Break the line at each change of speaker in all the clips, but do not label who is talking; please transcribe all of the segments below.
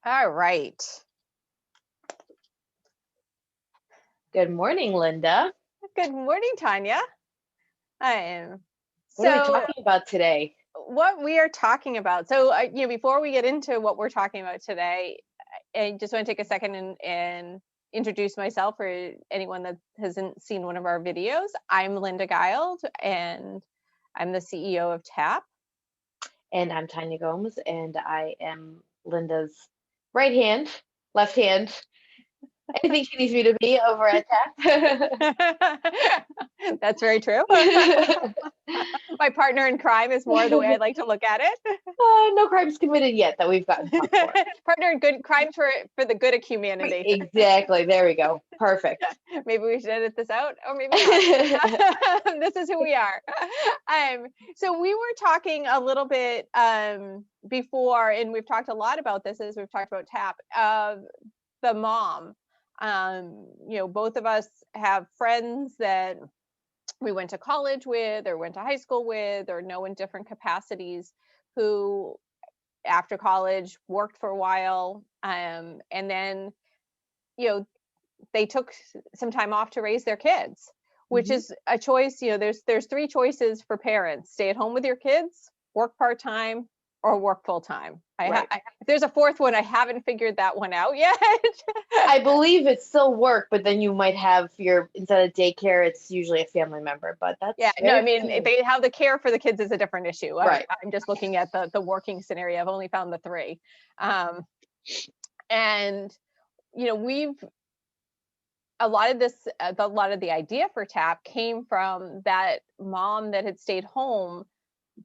All right.
Good morning, Linda.
Good morning, Tanya. I am.
What are we
So,
talking about today?
what we are talking about. So, before we get into what we're talking about today, I just want to take a second and introduce myself for anyone that hasn't seen one of our videos. I'm Linda Gild, and I'm the CEO of TAP.
And I'm Tanya Gomes, and I am Linda's right hand, left hand, anything she needs me to be over at TAP.
That's very true. My partner in crime is more the way I like to look at it.
No crimes committed yet that we've gotten caught for.
Partner in good crimes for the good of humanity.
Exactly. There we go. Perfect.
Maybe we should edit this out, or maybe not. This is who we are. So we were talking a little bit before, and we've talked a lot about this as we've talked about TAP, the mom. Both of us have friends that we went to college with or went to high school with or know in different capacities who after college worked for a while, and then they took some time off to raise their kids, which is a choice. There's three choices for parents: stay at home with your kids, work part-time, or work full-time.
Right.
If there's a fourth one, I haven't figured that one out yet.
I believe it's still work, but then you might have instead of daycare, it's usually a family member, but that's
I mean, they have the care for the kids is a different issue.
Right.
I'm just looking at the working scenario. I've only found the three. And we've a lot of the idea for TAP came from that mom that had stayed home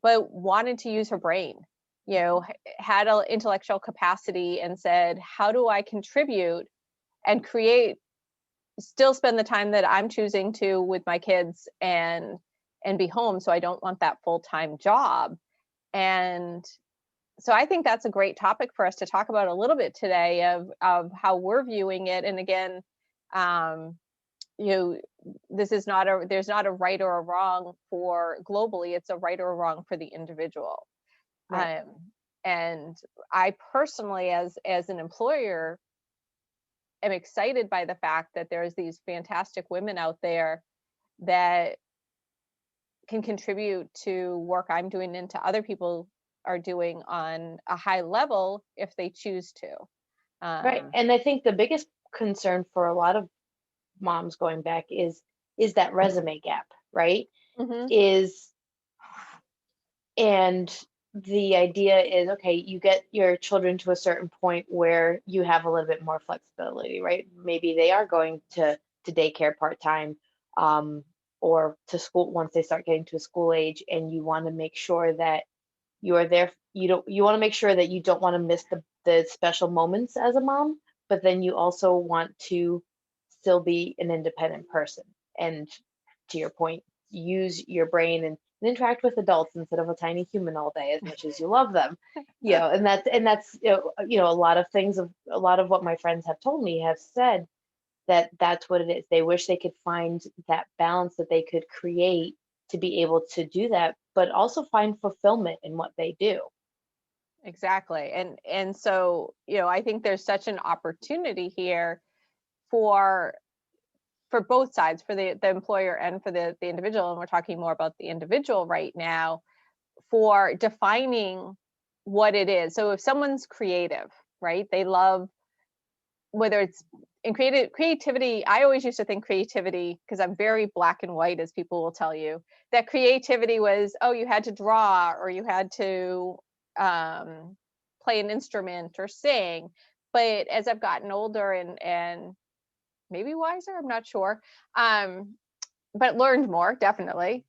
but wanted to use her brain, had an intellectual capacity and said, how do I contribute and create, still spend the time that I'm choosing to with my kids and be home, so I don't want that full-time job. And so I think that's a great topic for us to talk about a little bit today of how we're viewing it. And again, this is there's not a right or a wrong for globally. It's a right or a wrong for the individual.
Right.
And I personally, as an employer, am excited by the fact that there's these fantastic women out there that can contribute to work I'm doing and to other people are doing on a high level if they choose to.
Right. And I think the biggest concern for a lot of moms going back is that resume gap, right?
Mm-hmm.
And the idea is, okay, you get your children to a certain point where you have a little bit more flexibility, right? Maybe they are going to daycare part-time, or to school once they start getting to a school age, and you want to make sure that you are there. You want to make sure that you don't want to miss the special moments as a mom, but then you also want to still be an independent person. And to your point, use your brain and interact with adults instead of a tiny human all day as much as you love them. And that's a lot of things, of a lot of what my friends have told me, have said that that's what it is. They wish they could find that balance that they could create to be able to do that, but also find fulfillment in what they do.
Exactly. And so, I think there's such an opportunity here for both sides, for the employer and for the individual. And we're talking more about the individual right now, for defining what it is. So if someone's creative, right? They love, whether it's in creativity. I always used to think creativity, because I'm very black and white, as people will tell you, that creativity was, oh, you had to draw or you had to play an instrument or sing. But as I've gotten older and maybe wiser, I'm not sure, but learned more, definitely.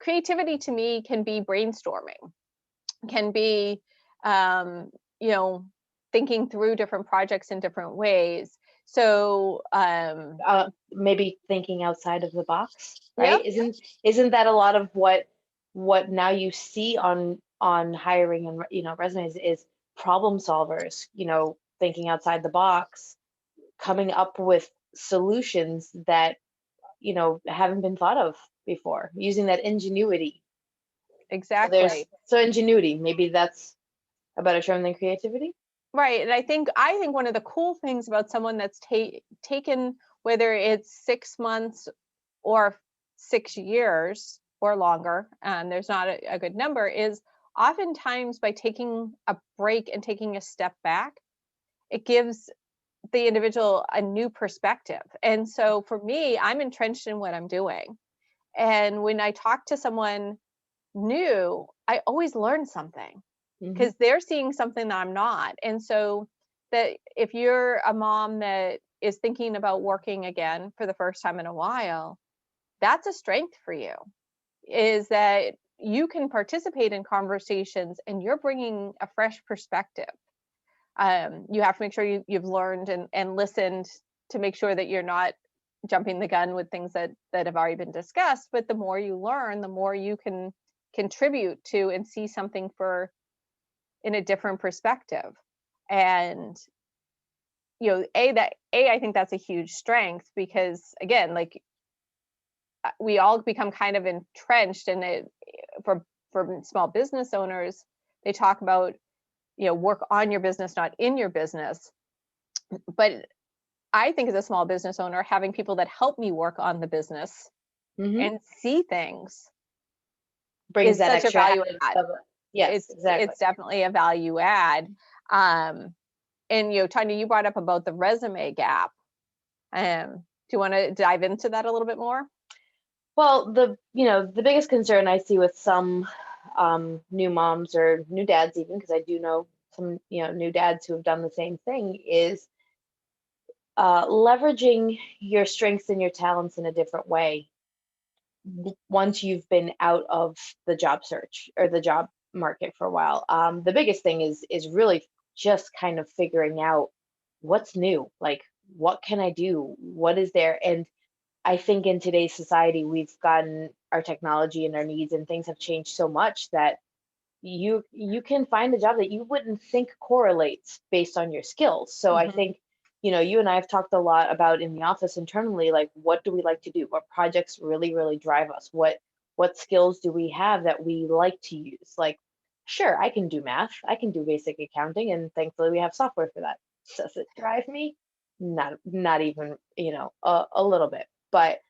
Creativity to me can be brainstorming, can be, thinking through different projects in different ways. So,
maybe thinking outside of the box,
yep.
right? Isn't that a lot of what now you see on hiring and resumes is problem solvers, thinking outside the box, coming up with solutions that haven't been thought of before, using that ingenuity.
Exactly.
So ingenuity, maybe that's a better term than creativity.
Right. And I think one of the cool things about someone that's taken, whether it's 6 months or 6 years or longer, there's not a good number, is oftentimes by taking a break and taking a step back, it gives the individual a new perspective. And so for me, I'm entrenched in what I'm doing. And when I talk to someone new, I always learn something
Hmm.
because they're seeing something that I'm not. And so that if you're a mom that is thinking about working again for the first time in a while, that's a strength for you, is that you can participate in conversations and you're bringing a fresh perspective. You have to make sure you've learned and listened to make sure that you're not jumping the gun with things that have already been discussed. But the more you learn, the more you can contribute to and see something for in a different perspective. And I think that's a huge strength because again, like we all become kind of entrenched in it. For small business owners, they talk about work on your business, not in your business. But I think as a small business owner, having people that help me work on the business
Hmm.
and see things
Brings
is
that
such a
extra
value
added
add.
of yes, exactly.
It's definitely a value add. Um, and Tanya, you brought up about the resume gap. Do you want to dive into that a little bit more?
Well, the biggest concern I see with some new moms or new dads, even because I do know some new dads who have done the same thing, is leveraging your strengths and your talents in a different way once you've been out of the job search or the job market for a while. The biggest thing is really just kind of figuring out what's new, like what can I do, what is there. And I think in today's society, we've gotten our technology and our needs and things have changed so much that you can find a job that you wouldn't think correlates based on your skills. So I
Hmm.
think, you and I have talked a lot about in the office internally, like what do we like to do? What projects really, really drive us? What skills do we have that we like to use? Like, sure, I can do math, I can do basic accounting, and thankfully we have software for that. Does it drive me? Not even, a little bit. But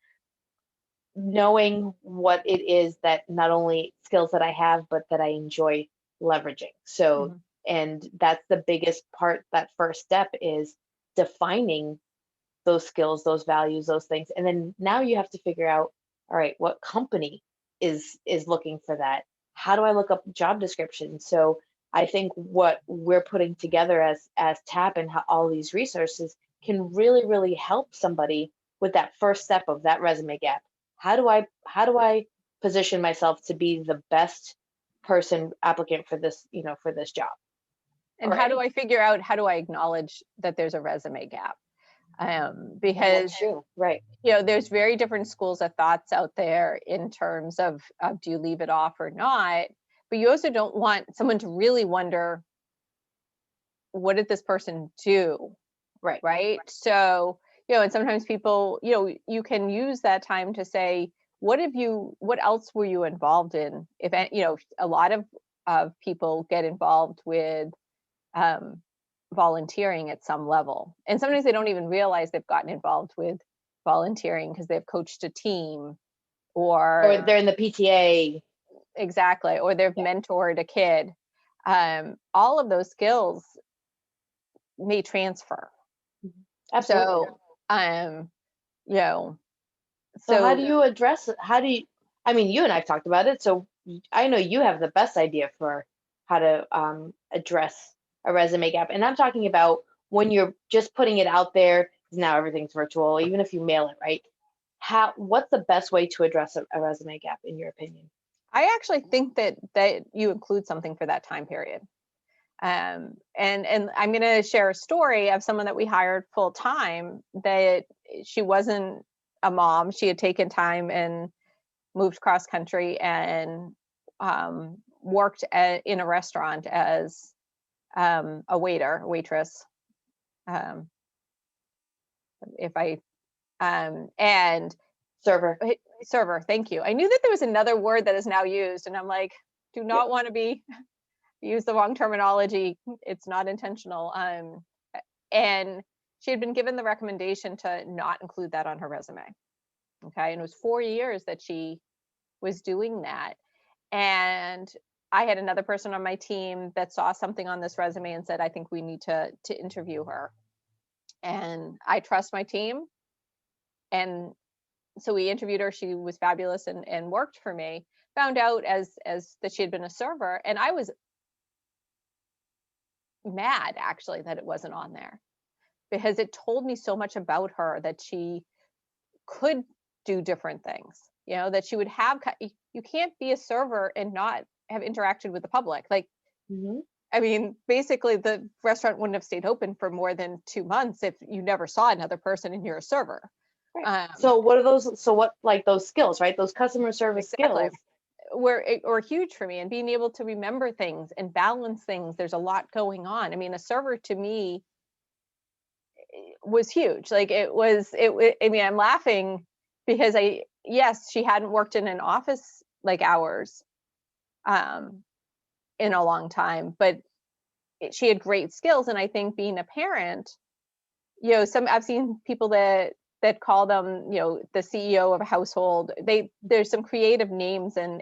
knowing what it is that not only skills that I have, but that I enjoy leveraging. So,
Hmm.
and that's the biggest part. That first step is defining those skills, those values, those things. And then now you have to figure out, all right, what company is looking for that? How do I look up job descriptions? So I think what we're putting together as TAP and how all these resources can really, really help somebody with that first step of that resume gap. How do I position myself to be the best person applicant for this job?
And how do
Right.
I figure out how do I acknowledge that there's a resume gap?
That's
Because
true. Right.
there's very different schools of thoughts out there in terms of do you leave it off or not. But you also don't want someone to really wonder, what did this person do?
Right.
Right. So, and sometimes people, you can use that time to say, what else were you involved in? A lot of people get involved with um, volunteering at some level. And sometimes they don't even realize they've gotten involved with volunteering because they've coached a team
Or
or
they're in the PTA.
exactly, or they've
Yeah.
mentored a kid. All of those skills may transfer.
Mhm. Absolutely.
So, um, you know,
So how do
so
you address it? I mean, you and I've talked about it, so I know you have the best idea for how to address a resume gap. And I'm talking about when you're just putting it out there, 'cause now everything's virtual, even if you mail it, right? What's the best way to address a resume gap in your opinion?
I actually think that you include something for that time period. And I'm going to share a story of someone that we hired full time that she wasn't a mom. She had taken time and moved cross country and worked in a restaurant as a waitress. Um, if I and
Server.
server. Thank you. I knew that there was another word that is now used, and I'm like, do
Yep.
not want to be use the wrong terminology. It's not intentional. And she had been given the recommendation to not include that on her resume. Okay. And it was 4 years that she was doing that. And I had another person on my team that saw something on this resume and said, I think we need to interview her. And I trust my team. And so we interviewed her. She was fabulous and worked for me. Found out as that she had been a server, and I was mad actually that it wasn't on there, because it told me so much about her, that she could do different things, that she would have. You can't be a server and not have interacted with the public. Like,
Mhm.
I mean, basically the restaurant wouldn't have stayed open for more than 2 months if you never saw another person and you're a server.
Right. So what are those? So what, like those skills, right? Those customer service
Exactly.
skills.
Were huge for me, and being able to remember things and balance things. There's a lot going on. I mean, a server to me was huge. Like I mean, I'm laughing because yes, she hadn't worked in an office like ours um in a long time, but she had great skills. And I think being a parent, I've seen people that call them, the CEO of a household. There's some creative names, and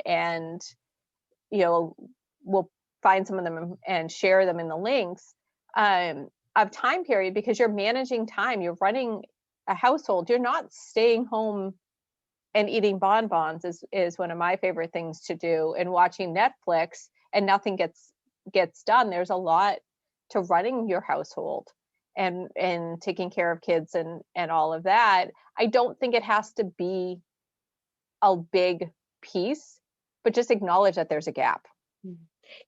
we'll find some of them and share them in the links, of time period, because you're managing time, you're running a household, you're not staying home and eating bonbons is one of my favorite things to do, and watching Netflix and nothing gets done. There's a lot to running your household and taking care of kids and all of that. I don't think it has to be a big piece, but just acknowledge that there's a gap.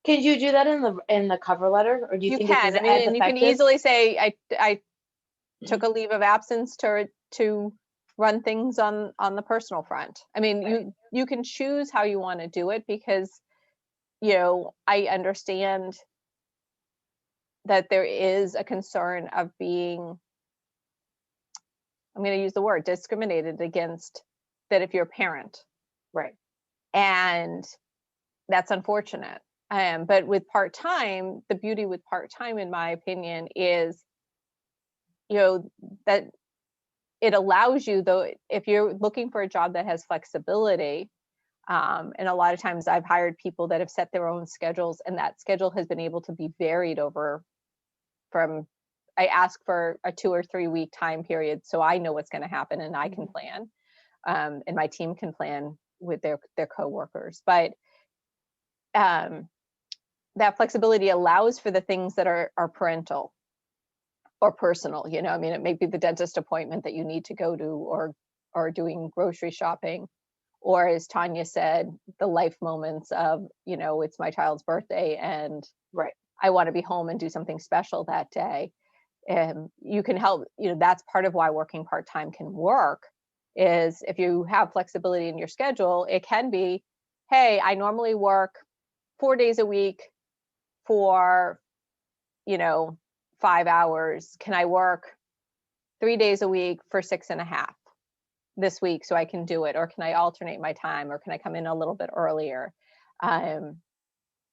Can you do that in the cover letter, or do you
You
think this
can.
is
I mean,
as
and you can
effective?
easily say, I took a leave of absence to run things on the personal front. I mean,
Right.
you can choose how you want to do it, because I understand that there is a concern of being, I'm going to use the word, discriminated against, that if you're a parent,
Right.
and that's unfortunate. But with part-time, the beauty with part-time, in my opinion, is that it allows you, though, if you're looking for a job that has flexibility, and a lot of times I've hired people that have set their own schedules, and that schedule has been able to be varied over from, I ask for a 2 or 3 week time period so I know what's going to happen and I can
Mhm.
plan, and my team can plan with their coworkers. But um, that flexibility allows for the things that are parental or personal. I mean, it may be the dentist appointment that you need to go to, or doing grocery shopping, or as Tanya said, the life moments of, it's my child's birthday and
Right.
I want to be home and do something special that day. And you can help, that's part of why working part-time can work, is if you have flexibility in your schedule. It can be, hey, I normally work 4 days a week for, you know 5 hours. Can I work 3 days a week for 6.5 this week so I can do it? Or can I alternate my time? Or can I come in a little bit earlier? um,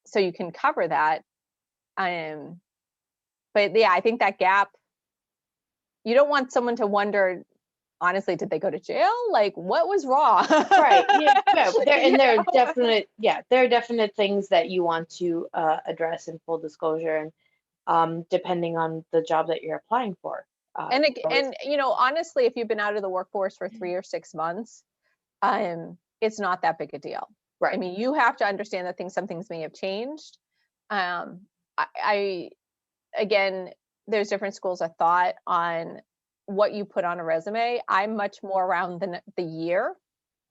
so you can cover that. um, but yeah, I think that gap, you don't want someone to wonder, honestly, did they go to jail? Like, what was wrong?
Right. Yeah. Yeah.
You
There are
know?
definite. Yeah. There are definite things that you want to address in full disclosure, and depending on the job that you're applying for. Always.
And honestly, if you've been out of the workforce for 3 or 6 months, it's not that big a deal. I
Right.
mean, you have to understand that some things may have changed. um I again, there's different schools of thought on what you put on a resume. I'm much more around the year.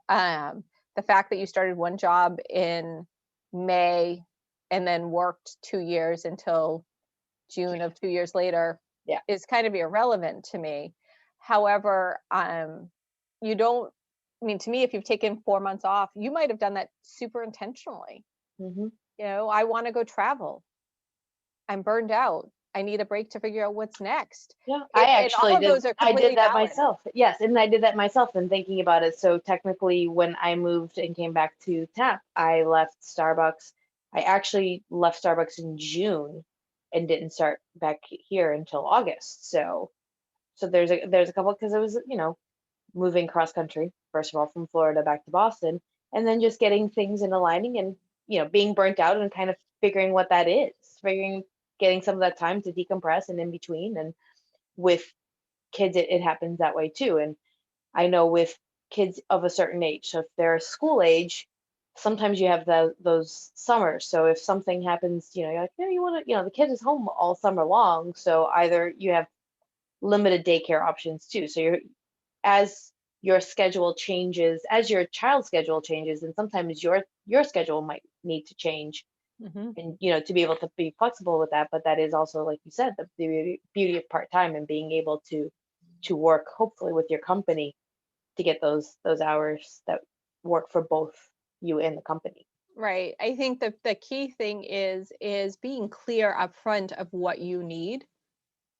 um the fact that you started one job in May and then worked 2 years until June of 2 years later
Yeah.
is kind of irrelevant to me. However, you don't, I mean, to me, if you've taken 4 months off, you might have done that super intentionally.
Hmm.
I want to go travel. I'm burned out. I need a break to figure out what's next.
Yeah.
And all of those are
I did
completely
that
valid.
myself. Yes, and I did that myself. And thinking about it, so technically, when I moved and came back to TAP, I left Starbucks. I actually left Starbucks in June and didn't start back here until August. So there's a couple, because it was, moving cross country, first of all, from Florida back to Boston, and then just getting things in aligning, and being burnt out and kind of figuring what that is, figuring getting some of that time to decompress and in between. And with kids, it happens that way too. And I know with kids of a certain age, so if they're school age, sometimes you have those summers. So if something happens, you're like, you want to, the kid is home all summer long. So either you have limited daycare options too. So as your schedule changes, as your child's schedule changes, and sometimes your schedule might need to change,
Mhm.
and to be able to be flexible with that. But that is also, like you said, the beauty of part-time, and being able to work hopefully with your company to get those hours that work for both you and the company.
Right. I think the key thing is being clear upfront of what you need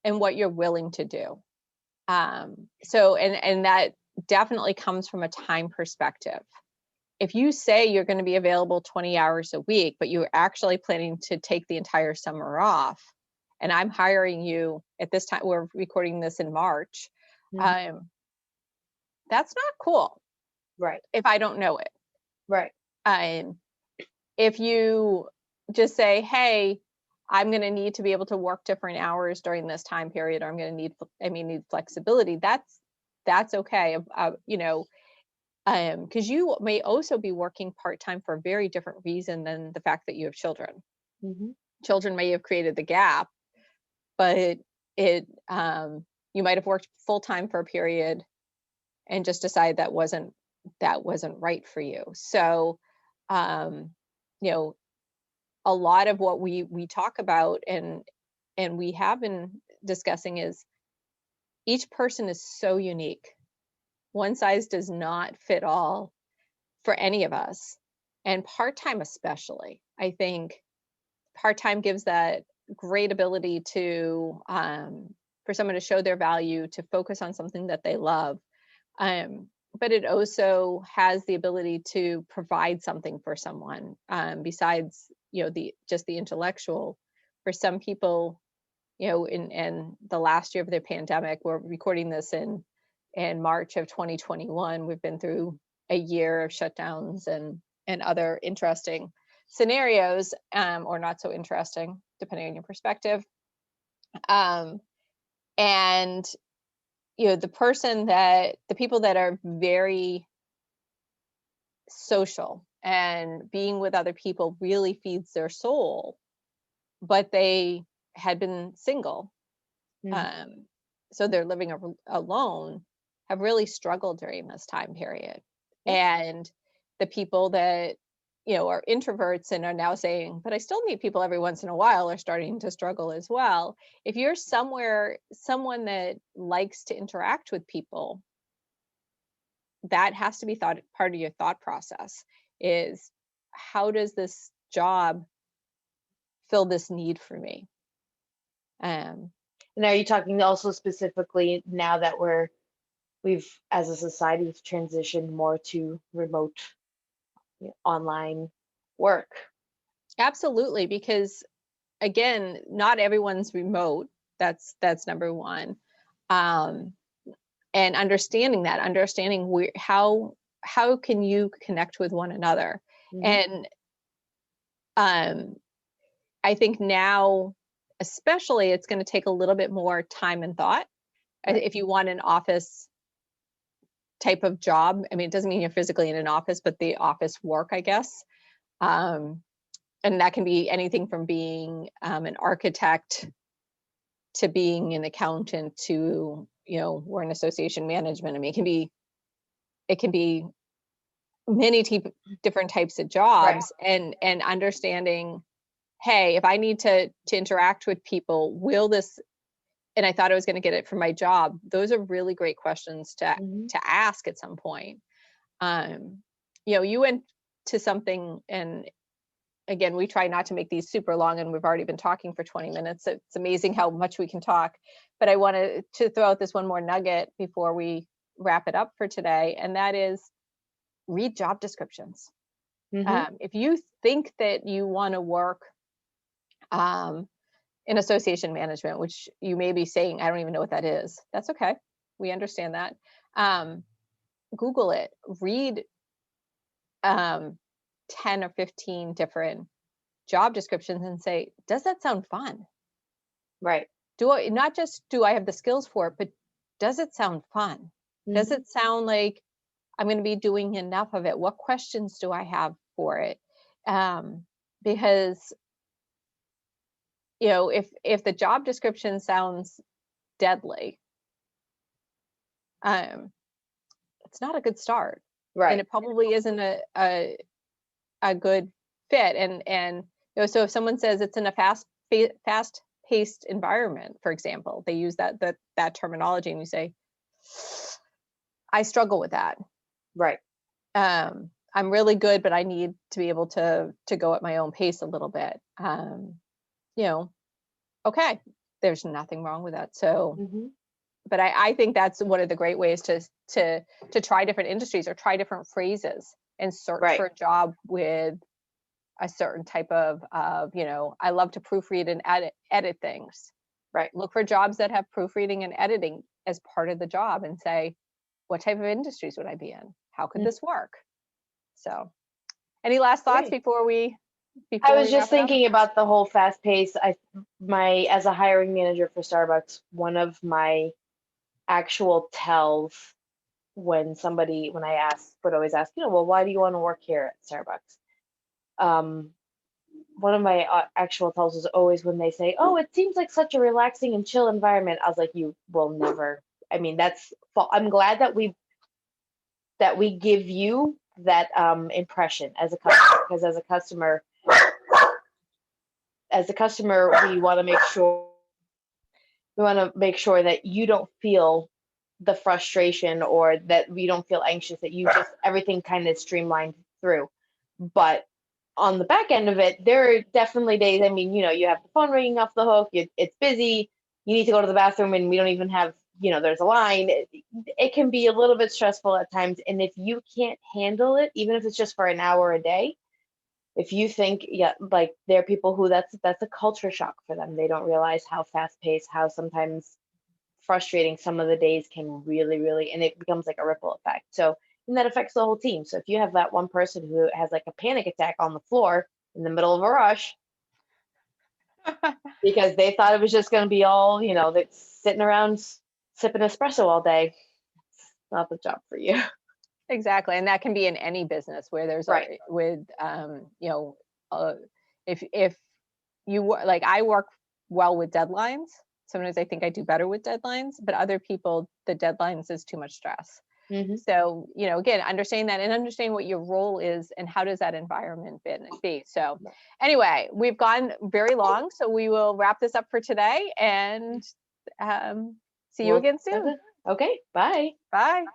and what you're willing to do. So and that definitely comes from a time perspective. If you say you're going to be available 20 hours a week, but you're actually planning to take the entire summer off, and I'm hiring you at this time, we're recording this in March,
Mhm.
um, that's not cool
Right,
if I don't know it.
right.
Um, if you just say, hey, I'm going to need to be able to work different hours during this time period, or I'm going to need flexibility, that's okay. Because you may also be working part-time for a very different reason than the fact that you have children.
Hmm.
Children may have created the gap, but it you might have worked full-time for a period and just decide that wasn't right for you. So um, you know, a lot of what we talk about and we have been discussing is each person is so unique. One size does not fit all for any of us, and part-time especially. I think part-time gives that great ability to for someone to show their value, to focus on something that they love, um, but it also has the ability to provide something for someone, besides the just the intellectual. For some people, in the last year of the pandemic, we're recording this in March of 2021. We've been through a year of shutdowns and other interesting scenarios, or not so interesting, depending on your perspective. Um, and the people that are very social and being with other people really feeds their soul, but they had been single,
Hmm.
um, so they're living alone, have really struggled during this time period.
Yeah.
And the people that are introverts and are now saying, but I still meet people every once in a while, are starting to struggle as well. If you're someone that likes to interact with people, that has to be thought part of your thought process, is how does this job fill this need for me? um
And are you talking also specifically now that we've, as a society, transitioned more to remote, online work?
Absolutely, because again, not everyone's remote. That's number one. Um, and understanding how can you connect with one another.
Hmm.
And um, I think now, especially, it's going to take a little bit more time and thought.
Right.
If you want an office type of job, I mean, it doesn't mean you're physically in an office, but the office work, I guess. Um, and that can be anything from being an architect to being an accountant to we're in association management. I mean, it can be many different types of
Right.
jobs, and understanding, hey, if I need to interact with people, will this, and I thought I was going to get it from my job. Those are really great questions to
Hmm.
to ask at some point. um you went to something, and again, we try not to make these super long, and we've already been talking for 20 minutes. It's amazing how much we can talk. But I wanted to throw out this one more nugget before we wrap it up for today, and that is read job descriptions. If you think that you want to work in association management, which you may be saying, I don't even know what that is. That's okay. We understand that. Google it, read 10 or 15 different job descriptions and say, does that sound fun?
Right.
Not just do I have the skills for it, but does it sound fun? Does it sound like I'm going to be doing enough of it? What questions do I have for it? Because if the job description sounds deadly, it's not a good start,
Right.
and it probably isn't a good fit. And so if someone says it's in a fast-paced environment, for example, they use that terminology, and you say, I struggle with that.
Right.
I'm really good, but I need to be able to go at my own pace a little bit. Okay, there's nothing wrong with that. So, but I think that's one of the great ways to try different industries or try different phrases and search for a job with a certain type of I love to proofread and edit things.
Right.
Look for jobs that have proofreading and editing as part of the job and say, what type of industries would I be in? How could this work? So, any last thoughts before we
I was just thinking about the whole fast pace. As a hiring manager for Starbucks, one of my actual tells when I would always ask, well, why do you want to work here at Starbucks? One of my actual tells is always when they say, oh, it seems like such a relaxing and chill environment. I was like, you will never. I mean, I'm glad that we give you that impression as a customer, because as a customer, we want to make sure that you don't feel the frustration, or that we don't feel anxious, that everything kind of streamlined through. But on the back end of it, there are definitely days, I mean, you have the phone ringing off the hook, it's busy, you need to go to the bathroom, and we don't even have, there's a line. It can be a little bit stressful at times. And if you can't handle it, even if it's just for an hour a day, if you think, like, there are people who that's a culture shock for them. They don't realize how fast paced, how sometimes frustrating some of the days can really, really, and it becomes like a ripple effect. So, and that affects the whole team. So if you have that one person who has like a panic attack on the floor in the middle of a rush because they thought it was just going to be all, that's sitting around sipping espresso all day, it's not the job for you.
Exactly. And that can be in any business where there's if you like, I work well with deadlines. Sometimes I think I do better with deadlines, but other people, the deadlines is too much stress. So, again, understanding that and understanding what your role is and how does that environment be. So anyway, we've gone very long, so we will wrap this up for today and see you again soon.
Okay. Bye.
Bye.